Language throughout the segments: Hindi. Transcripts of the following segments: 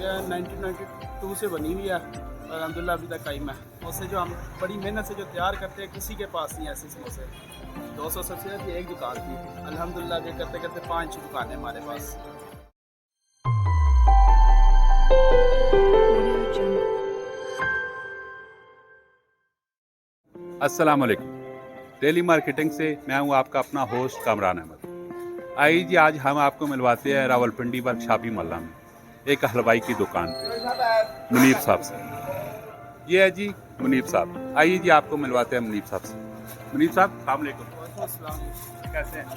1992 से बनी हुई है और अल्हम्दुलिल्लाह अभी तक कायम है। समोसे जो हम बड़ी मेहनत से जो तैयार करते हैं, किसी के पास नहीं ऐसे समोसे। 200 सबसे की एक दुकान थी, अल्हम्दुलिल्लाह अभी करते करते 5 दुकानें हमारे पास। अस्सलाम वालेकुम। डेली मार्केटिंग से मैं हूं आपका अपना होस्ट कामरान अहमद। आइए जी, आज हम आपको मिलवाते हैं रावलपिंडी वर्कशॉपी मोहल्ला में एक हलवाई की दुकान पे मुनीब साहब से। ये है जी मुनीब साहब। आइए जी, आपको मिलवाते हैं मुनीब साहब से। मुनीब साहब अस्सलाम वालेकुम।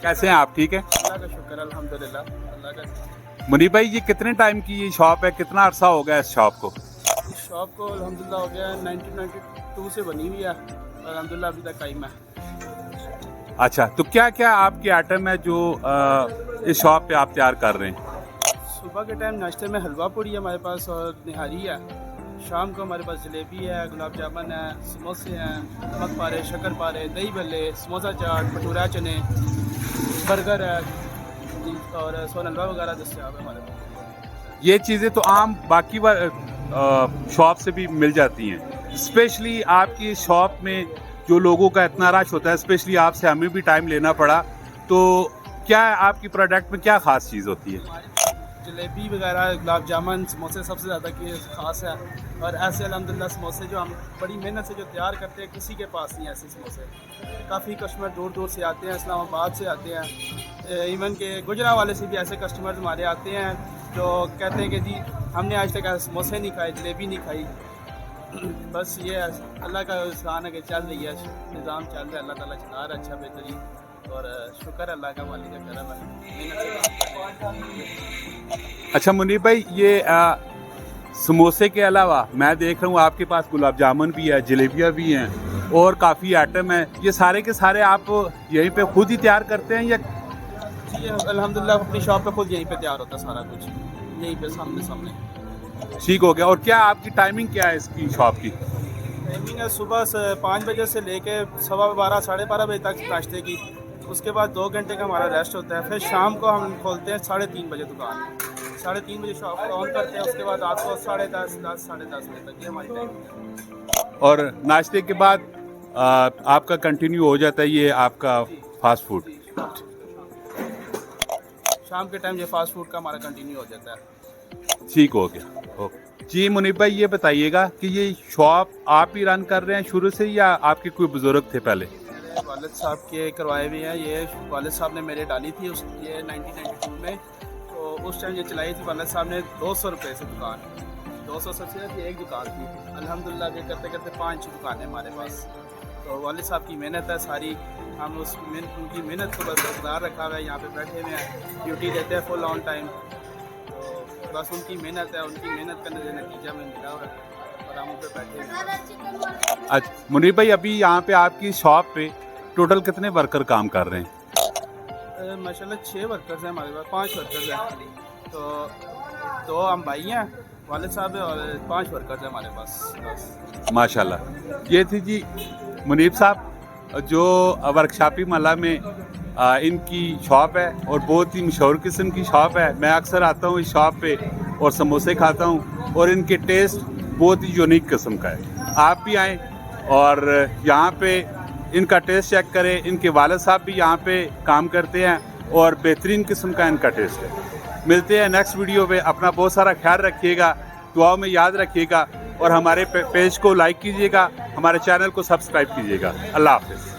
कैसे हैं आप? ठीक है, अल्लाह का शुक्र अल्हम्दुलिल्लाह। अल्लाह का मुनीब भाई, ये कितने टाइम की ये शॉप है? कितना अरसा हो गया इस शॉप को? इस शॉप को अल्हम्दुलिल्लाह हो गया 1992 से बनी हुई है और अल्हम्दुलिल्लाह अभी तक कायम है। अच्छा, तो क्या क्या आपके आइटम है जो इस शॉप पे आप तैयार कर रहे हैं? सुबह के टाइम नाश्ते में हलवा पूड़ी है हमारे पास और निहारी है। शाम को हमारे पास जलेबी है, गुलाब जामुन है, समोसे हैं, नमक पारे, शक्कर पारे, दही भल्ले, समोसा चाट, भटूरा चने, बर्गर है और सोन हलवा वगैरह दस्तियाब है हमारे पास। ये चीज़ें तो आम बाकी शॉप से भी मिल जाती हैं। स्पेशली आपकी शॉप में जो लोगों का इतना रश होता है, स्पेशली आपसे हमें भी टाइम लेना पड़ा, तो क्या आपकी प्रोडक्ट में क्या ख़ास चीज़ होती है? जलेबी वगैरह, गुलाब जामुन, समोसे सबसे ज़्यादा की ख़ास है। और ऐसे अल्हम्दुलिल्लाह समोसे जो हम बड़ी मेहनत से जो तैयार करते हैं, किसी के पास नहीं ऐसे समोसे। काफ़ी कस्टमर दूर दूर से आते हैं, इस्लामाबाद से आते हैं, इवन के गुजरा वाले से भी ऐसे कस्टमर हमारे आते हैं जो कहते हैं कि जी हमने आज तक ऐसे समोसे नहीं खाए, जलेबी नहीं खाई। बस ये अल्लाह का एहसान है कि चल रही है, निज़ाम चल रहा है, अल्लाह ताला चला रहा है अच्छा बेहतरीन। और शुक्र अल्लाह का, मालिक का करम है, मेहनत से। अच्छा मुनीब भाई, ये समोसे के अलावा मैं देख रहा हूँ आपके पास गुलाब जामुन भी है, जलेबियाँ भी हैं और काफ़ी आइटम है। ये सारे के सारे आप यहीं पे खुद ही तैयार करते हैं या? जी अल्हम्दुलिल्लाह अपनी शॉप पे खुद यहीं पे तैयार होता है सारा कुछ, यहीं पे सामने सामने। ठीक हो गया। और क्या आपकी टाइमिंग क्या है इसकी शॉप की? टाइमिंग है सुबह से 5 बजे से लेके 12:15 साढ़े 12 बजे तक नाश्ते की। उसके बाद 2 घंटे का हमारा रेस्ट होता है। फिर शाम को हम खोलते हैं 3:30 बजे दुकान। 3:30 बजे शॉप ऑन करते हैं। उसके बाद रात को 10:30 साढ़े 10 बजे तक ये हमारी टाइमिंग है। और नाश्ते के बाद आपका कंटिन्यू हो जाता है ये आपका फास्ट फूड? शाम के टाइम ये फास्ट फूड का हमारा कंटिन्यू हो जाता है। ठीक हो गया, ओके जी। मुनीब भाई, ये बताइएगा कि ये शॉप आप ही रन कर रहे हैं शुरू से या आपके कोई बुजुर्ग थे पहले? मेरे वालिद साहब के करवाए हुए हैं। ये वालिद साहब ने मेरे डाली थी ये 1992 में। तो उस टाइम ये चलाई थी वालिद साहब ने 200 रुपये से दुकान। 200 सबसे की एक दुकान थी, अल्हम्दुलिल्लाह ये करते करते 5 दुकानें हमारे पास। तो वालिद साहब की मेहनत है सारी, हम उनकी मेहनत को बरकरार रखा हुआ है। यहाँ पे बैठे हुए हैं, ड्यूटी देते हैं फुल ऑन टाइम। तो बस उनकी मेहनत है, उनकी मेहनत का नतीजा में मिला हुआ है और हम उन पर बैठे हैं। अच्छा मुनीब भाई, अभी यहाँ पे आपकी शॉप पे टोटल कितने वर्कर काम कर रहे हैं? माशाल्लाह 6 वर्कर्स हैं हमारे पास, 5 वर्कर्स हैं। तो 2 हम भाई हैं, वालिद साहब है, और 5 वर्कर्स हैं हमारे पास। माशाल्लाह। ये थी जी मुनीब साहब जो वर्कशॉपी मोहल्ला में इनकी शॉप है और बहुत ही मशहूर किस्म की शॉप है। मैं अक्सर आता हूँ इस शॉप पे और समोसे खाता हूँ और इनके टेस्ट बहुत ही यूनिक किस्म का है। आप भी आएँ और यहाँ पे इनका टेस्ट चेक करें। इनके वालिद साहब भी यहाँ पे काम करते हैं और बेहतरीन किस्म का इनका टेस्ट है। मिलते हैं नेक्स्ट वीडियो में। अपना बहुत सारा ख्याल रखिएगा, दुआओं में याद रखिएगा और हमारे पेज को लाइक कीजिएगा, हमारे चैनल को सब्सक्राइब कीजिएगा। अल्लाह हाफिज़।